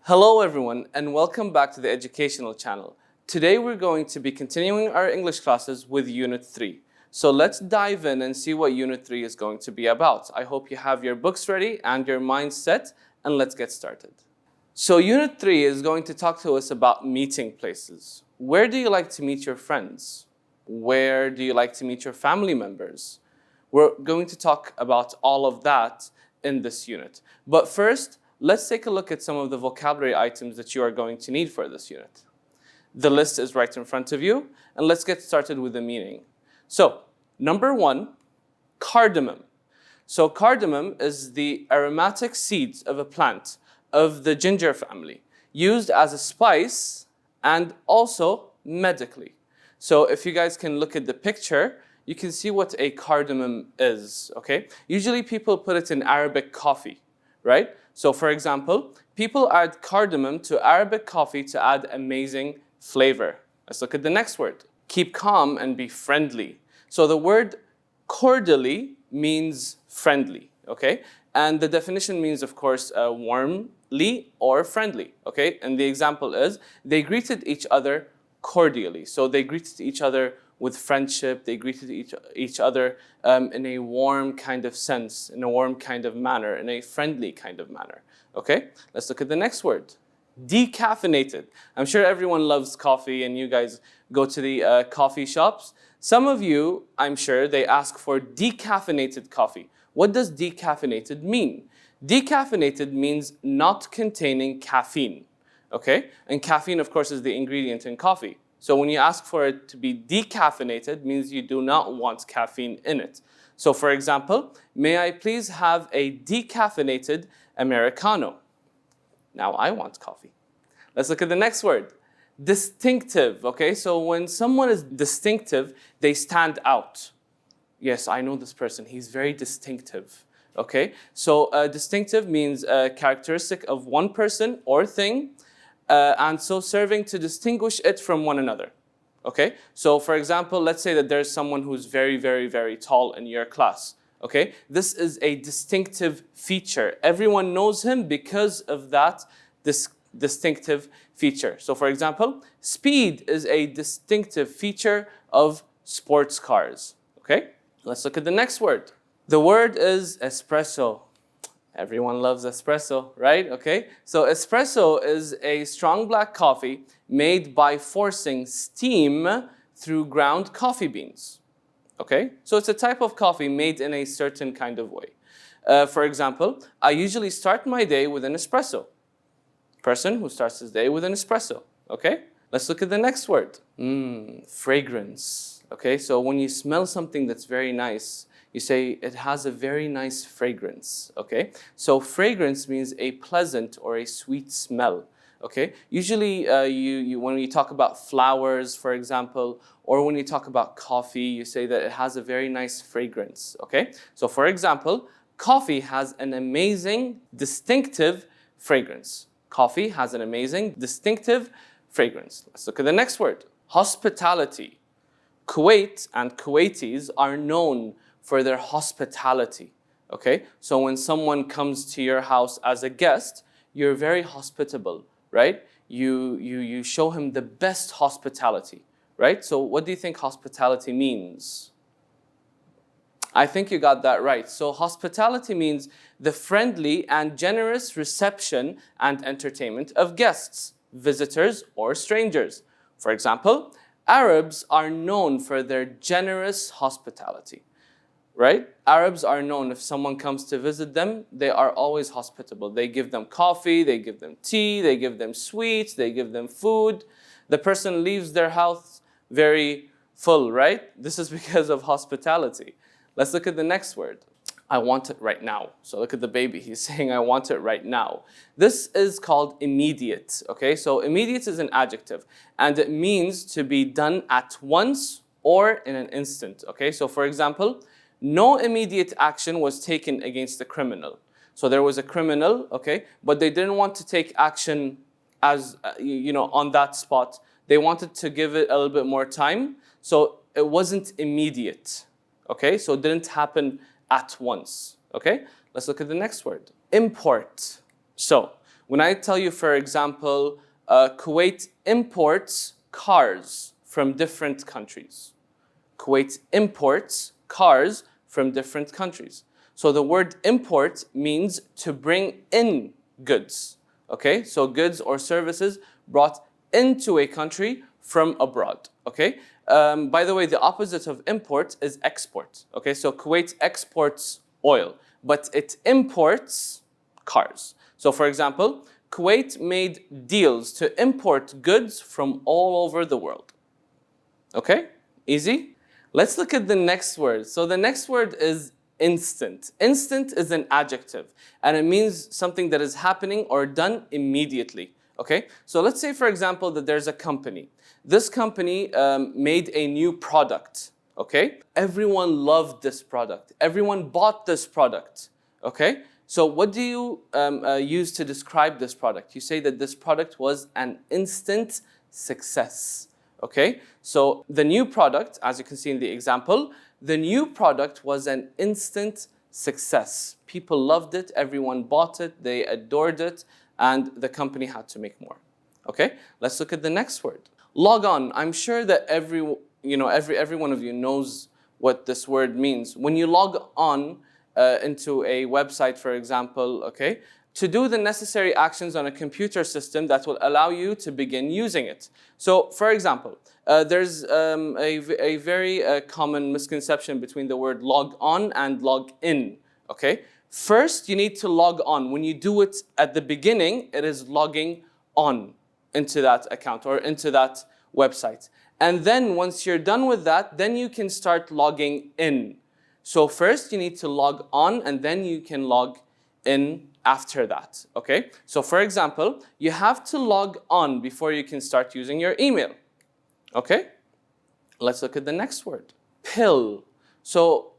Hello everyone and welcome back to the educational channel. Today we're going to be continuing our English classes with Unit 3. So let's dive in and see what Unit 3 is going to be about. I hope you have your books ready and your mind set, and let's get started. So Unit 3 is going to talk to us about meeting places. Where do you like to meet your friends? Where do you like to meet your family members? We're going to talk about all of that in this unit. But first, let's take a look at some of the vocabulary items that you are going to need for this unit. The list is right in front of you, and let's get started with the meaning. So, number 1, cardamom. So cardamom is the aromatic seeds of a plant of the ginger family, used as a spice and also medically. So if you guys can look at the picture, you can see what a cardamom is, okay? Usually people put it in Arabic coffee, right? So for example, people add cardamom to Arabic coffee to add amazing flavor. Let's look at the next word. Keep calm and be friendly. So the word cordially means friendly, okay? And the definition means, of course, warmly or friendly, okay? And the example is, they greeted each other cordially. So they greeted each other with friendship, they greeted each other in a warm kind of sense, in a warm kind of manner, in a friendly kind of manner. Okay, let's look at the next word. Decaffeinated. I'm sure everyone loves coffee and you guys go to the coffee shops. Some of you, I'm sure, they ask for decaffeinated coffee. What does decaffeinated mean? Decaffeinated means not containing caffeine. Okay, and caffeine, of course, is the ingredient in coffee. So when you ask for it to be decaffeinated, means you do not want caffeine in it. So for example, may I please have a decaffeinated Americano? Now I want coffee. Let's look at the next word. Distinctive, okay? So when someone is distinctive, they stand out. Yes, I know this person, he's very distinctive, okay? So distinctive means a characteristic of one person or thing, and so serving to distinguish it from one another, okay? So for example, let's say that there's someone who's very, very, very tall in your class, okay? This is a distinctive feature. Everyone knows him because of that distinctive feature. So for example, speed is a distinctive feature of sports cars, okay? Let's look at the next word. The word is espresso. Everyone loves espresso, right? Okay, so espresso is a strong black coffee made by forcing steam through ground coffee beans. Okay, so it's a type of coffee made in a certain kind of way. For example, I usually start my day with an espresso. Person who starts his day with an espresso. Okay, let's look at the next word. Fragrance. Okay, so when you smell something that's very nice, you say it has a very nice fragrance, okay? So fragrance means a pleasant or a sweet smell, okay? Usually when you talk about flowers, for example, or when you talk about coffee, you say that it has a very nice fragrance, okay? So for example, coffee has an amazing, distinctive fragrance. Coffee has an amazing, distinctive fragrance. Let's look at the next word. Hospitality. Kuwait and Kuwaitis are known for their hospitality, okay? So when someone comes to your house as a guest, you're very hospitable, right? You show him the best hospitality, right? So what do you think hospitality means? I think you got that right. So hospitality means the friendly and generous reception and entertainment of guests, visitors, or strangers. For example, Arabs are known for their generous hospitality. Right? Arabs are known, if someone comes to visit them, they are always hospitable. They give them coffee, they give them tea, they give them sweets, they give them food. The person leaves their house very full, right? This is because of hospitality. Let's look at the next word. I want it right now. So look at the baby, he's saying I want it right now. This is called immediate, okay? So immediate is an adjective, and it means to be done at once or in an instant, okay? So for example, no immediate action was taken against the criminal. So there was a criminal, okay, but they didn't want to take action as, on that spot. They wanted to give it a little bit more time. So it wasn't immediate, okay? So it didn't happen at once, okay? Let's look at the next word. Import. So When I tell you, for example, Kuwait imports cars from different countries. Kuwait imports cars from different countries. So the word import means to bring in goods. Okay, so goods or services brought into a country from abroad. Okay, by the way, the opposite of import is export. Okay, so Kuwait exports oil, but it imports cars. So for example, Kuwait made deals to import goods from all over the world. Okay, easy? Let's look at the next word. So the next word is instant. Instant is an adjective, and it means something that is happening or done immediately. Okay, so let's say, for example, that there's a company. This company made a new product. Okay, everyone loved this product. Everyone bought this product. Okay, so what do you use to describe this product? You say that this product was an instant success. Okay, so the new product, as you can see in the example, the new product was an instant success. People loved it, everyone bought it, they adored it, and the company had to make more. Okay, let's look at the next word. Log on. I'm sure that every one of you knows what this word means. When you log on into a website, for example, okay, to do the necessary actions on a computer system that will allow you to begin using it. So, for example, there's a very common misconception between the word log on and log in, okay? First, you need to log on. When you do it at the beginning, it is logging on into that account or into that website. And then once you're done with that, then you can start logging in. So first, you need to log on, and then you can log in after that, okay? So for example, you have to log on before you can start using your email, okay? Let's look at the next word, pill. So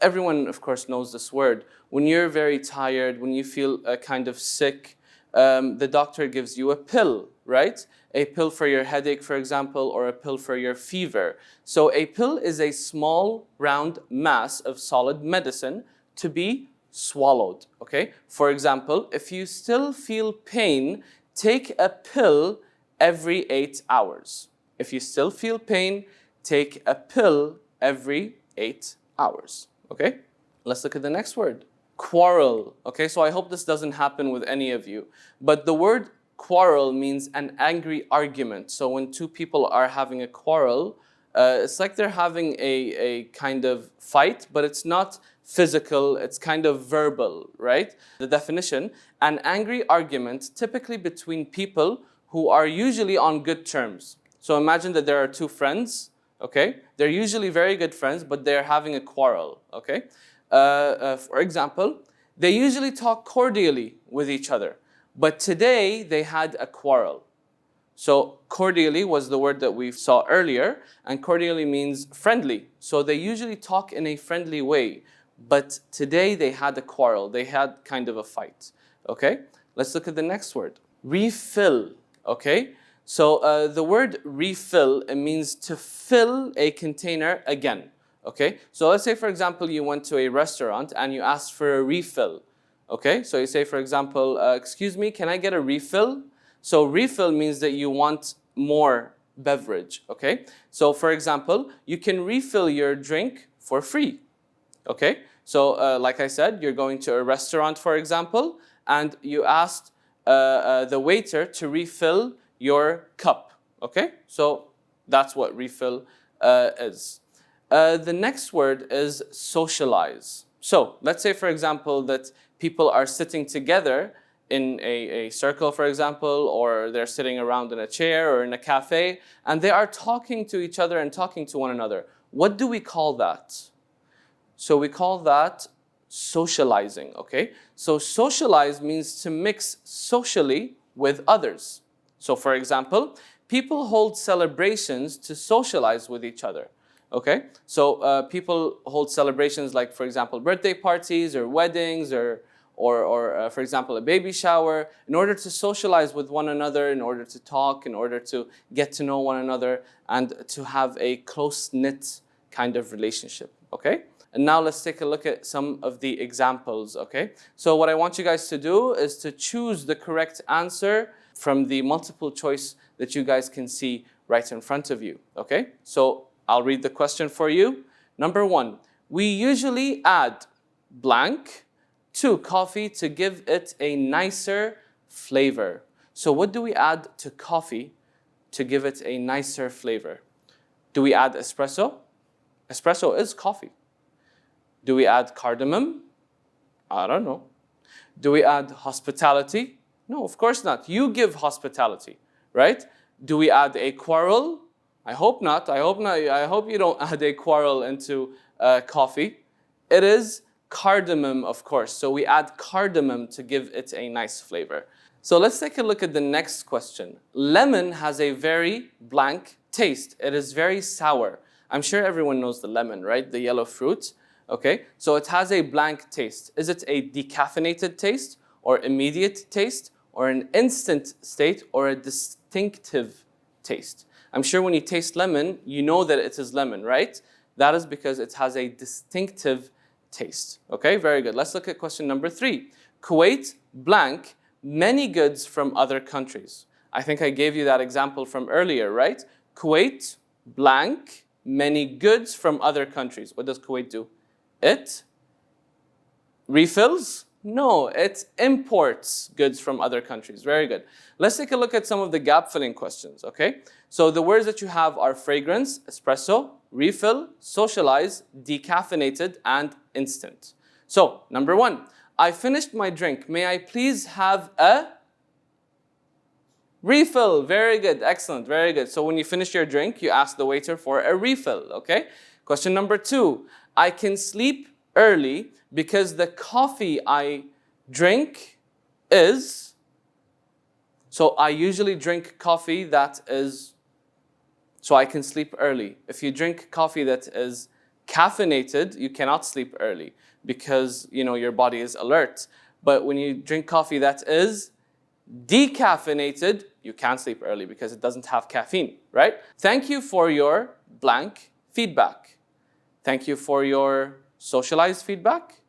everyone, of course, knows this word. When you're very tired, when you feel kind of sick, the doctor gives you a pill, right? A pill for your headache, for example, or a pill for your fever. So a pill is a small, round mass of solid medicine to be swallowed, okay? For example, if you still feel pain, take a pill every 8 hours. If you still feel pain, take a pill every 8 hours, okay? Let's look at the next word, quarrel, okay? So I hope this doesn't happen with any of you, but the word quarrel means an angry argument. So when two people are having a quarrel, it's like they're having a kind of fight, but it's not physical, it's kind of verbal, right? The definition, an angry argument typically between people who are usually on good terms. So imagine that there are two friends, okay? They're usually very good friends, but they're having a quarrel, okay? For example, they usually talk cordially with each other, but today they had a quarrel. So cordially was the word that we saw earlier, and cordially means friendly. So they usually talk in a friendly way, but today they had a quarrel. They had kind of a fight, okay? Let's look at the next word, refill, okay? So the word refill, it means to fill a container again, okay? So let's say, for example, you went to a restaurant and you asked for a refill, okay? So you say, for example, excuse me, can I get a refill? So refill means that you want more beverage, okay? So for example, you can refill your drink for free, okay? So like I said, you're going to a restaurant, for example, and you asked the waiter to refill your cup, okay? So that's what refill is. The next word is socialize. So let's say, for example, that people are sitting together in a circle, for example, or they're sitting around in a chair or in a cafe, and they are talking to each other and talking to one another. What do we call that? So we call that socializing, okay? So socialize means to mix socially with others. So for example, people hold celebrations to socialize with each other, okay? So people hold celebrations like, for example, birthday parties or weddings or for example, a baby shower, in order to socialize with one another, in order to talk, in order to get to know one another, and to have a close-knit kind of relationship, okay? And now let's take a look at some of the examples, okay? So what I want you guys to do is to choose the correct answer from the multiple choice that you guys can see right in front of you, okay? So I'll read the question for you. Number 1, we usually add blank to coffee to give it a nicer flavor. So what do we add to coffee to give it a nicer flavor? Do we add espresso? Espresso is coffee. Do we add cardamom? I don't know. Do we add hospitality? No, of course not. You give hospitality, right? Do we add a quarrel? I hope not. I hope not. I hope you don't add a quarrel into coffee. It is cardamom, of course. So we add cardamom to give it a nice flavor. So let's take a look at the next question. Lemon has a very blank taste. It is very sour. I'm sure everyone knows the lemon, right? The yellow fruit. Okay, so it has a blank taste. Is it a decaffeinated taste, or immediate taste, or an instant state, or a distinctive taste? I'm sure when you taste lemon, you know that it is lemon, right? That is because it has a distinctive taste. Okay, very good. Let's look at question number 3. Kuwait blank many goods from other countries. I think I gave you that example from earlier, right? Kuwait blank many goods from other countries. What does Kuwait do? It refills? No, it imports goods from other countries. Very good. Let's take a look at some of the gap-filling questions, okay? So the words that you have are fragrance, espresso, refill, socialize, decaffeinated, and instant. So, number 1, I finished my drink. May I please have a refill? Very good, excellent, very good. So when you finish your drink, you ask the waiter for a refill, okay? Question number 2, I can sleep early because the coffee I drink is, so I usually drink coffee that is, so I can sleep early. If you drink coffee that is caffeinated, you cannot sleep early because, you know, your body is alert. But when you drink coffee that is decaffeinated, you can't sleep early because it doesn't have caffeine, right? Thank you for your blank feedback. Thank you for your socialized feedback,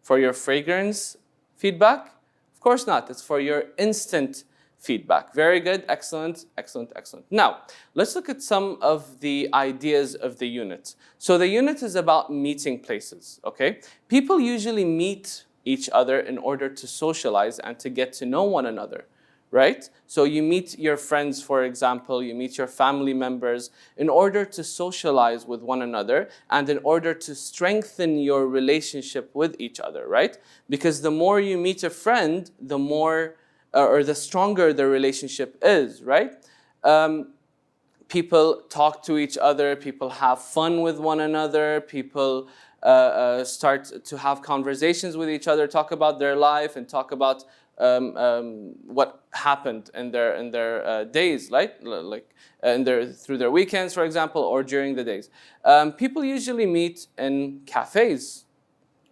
for your fragrance feedback. Of course not, it's for your instant feedback. Very good, excellent, excellent, excellent. Now, let's look at some of the ideas of the unit. So the unit is about meeting places, okay? People usually meet each other in order to socialize and to get to know one another, right? So you meet your friends, for example, you meet your family members in order to socialize with one another and in order to strengthen your relationship with each other, right? Because the more you meet a friend, the more or the stronger the relationship is, right? People talk to each other, people have fun with one another, people start to have conversations with each other, talk about their life and talk about what happened in their days, right? Through their weekends, for example, or during the days. People usually meet in cafes,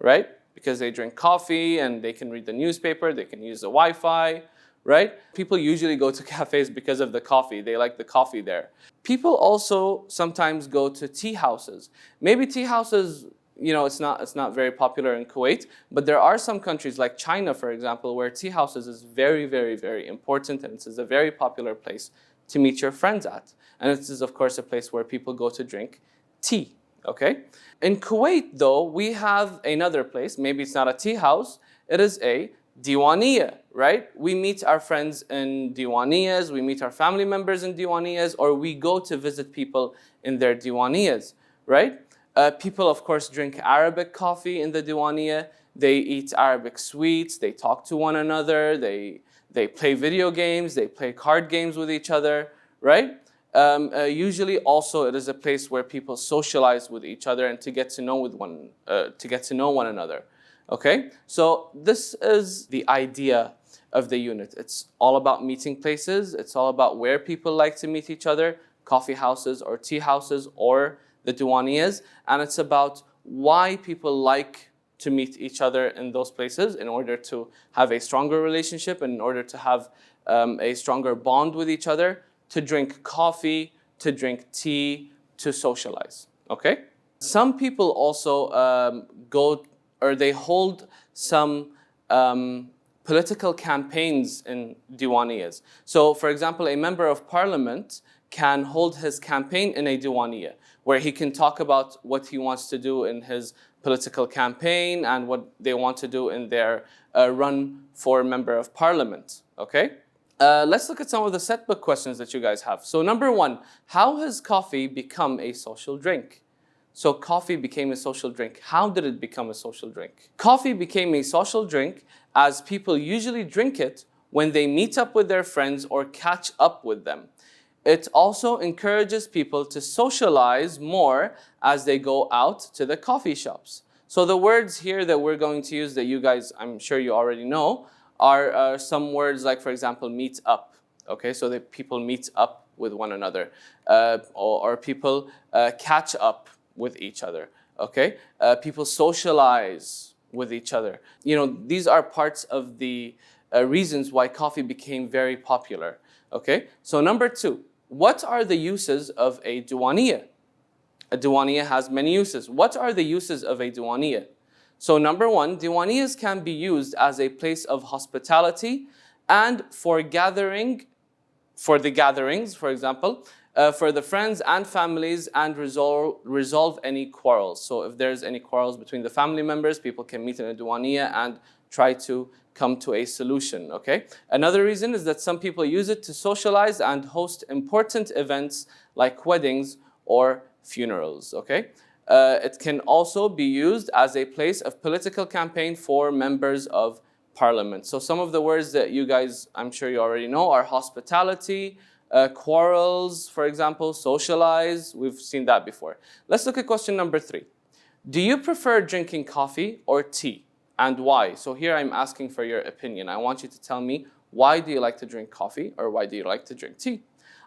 right? Because they drink coffee and they can read the newspaper, they can use the Wi-Fi, right? People usually go to cafes because of the coffee. They like the coffee there. People also sometimes go to tea houses. Maybe tea houses, you know, it's not very popular in Kuwait, but there are some countries like China, for example, where tea houses is very, very, very important, and it is a very popular place to meet your friends at. And it is, of course, a place where people go to drink tea, okay? In Kuwait, though, we have another place. Maybe it's not a tea house. It is a Diwaniya, right? We meet our friends in Diwaniyas, we meet our family members in Diwaniyas, or we go to visit people in their Diwaniyas, right? People, of course, drink Arabic coffee in the Diwaniya. They eat Arabic sweets. They talk to one another. They play video games. They play card games with each other, right? Usually, also, it is a place where people socialize with each other and to get to know one another. Okay, so this is the idea of the unit. It's all about meeting places. It's all about where people like to meet each other, coffee houses or tea houses or the Diwaniyas, and it's about why people like to meet each other in those places in order to have a stronger relationship and in order to have a stronger bond with each other, to drink coffee, to drink tea, to socialize. Okay? Some people also they hold some political campaigns in Diwaniyas. So, for example, a member of parliament can hold his campaign in a Diwaniya, where he can talk about what he wants to do in his political campaign and what they want to do in their run for member of parliament, okay? Let's look at some of the set book questions that you guys have. So number one, how has coffee become a social drink? So coffee became a social drink. How did it become a social drink? Coffee became a social drink as people usually drink it when they meet up with their friends or catch up with them. It also encourages people to socialize more as they go out to the coffee shops. So the words here that we're going to use that you guys, I'm sure you already know, are some words like, for example, meet up. Okay, so that people meet up with one another, or people catch up with each other. Okay, people socialize with each other. You know, these are parts of the reasons why coffee became very popular. Okay, so number two, what are the uses of a Duwaniya? A Duwaniya has many uses. What are the uses of a Duwaniya? So number one, Diwaniyas can be used as a place of hospitality and for the gatherings, for example, for the friends and families, and resolve any quarrels. So if there's any quarrels between the family members, people can meet in a Duwaniya and try to come to a solution, okay? Another reason is that some people use it to socialize and host important events like weddings or funerals, okay? It can also be used as a place of political campaign for members of parliament. So some of the words that you guys, I'm sure you already know, are hospitality, quarrels, for example, socialize. We've seen that before. Let's look at question number three. Do you prefer drinking coffee or tea, and why? So here I'm asking for your opinion. I want you to tell me, why do you like to drink coffee, or why do you like to drink tea?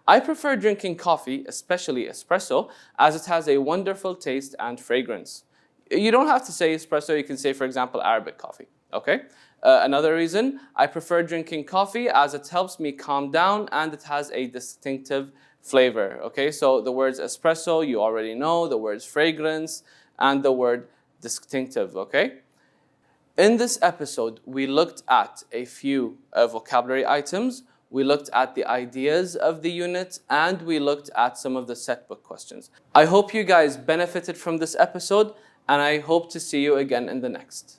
I prefer drinking coffee, especially espresso, as it has a wonderful taste and fragrance. You don't have to say espresso, you can say, for example, Arabic coffee, okay? Another reason, I prefer drinking coffee as it helps me calm down and it has a distinctive flavor, okay? So the words espresso, you already know, the words fragrance, and the word distinctive, okay? In this episode, we looked at a few vocabulary items, we looked at the ideas of the unit, and we looked at some of the set book questions. I hope you guys benefited from this episode, and I hope to see you again in the next.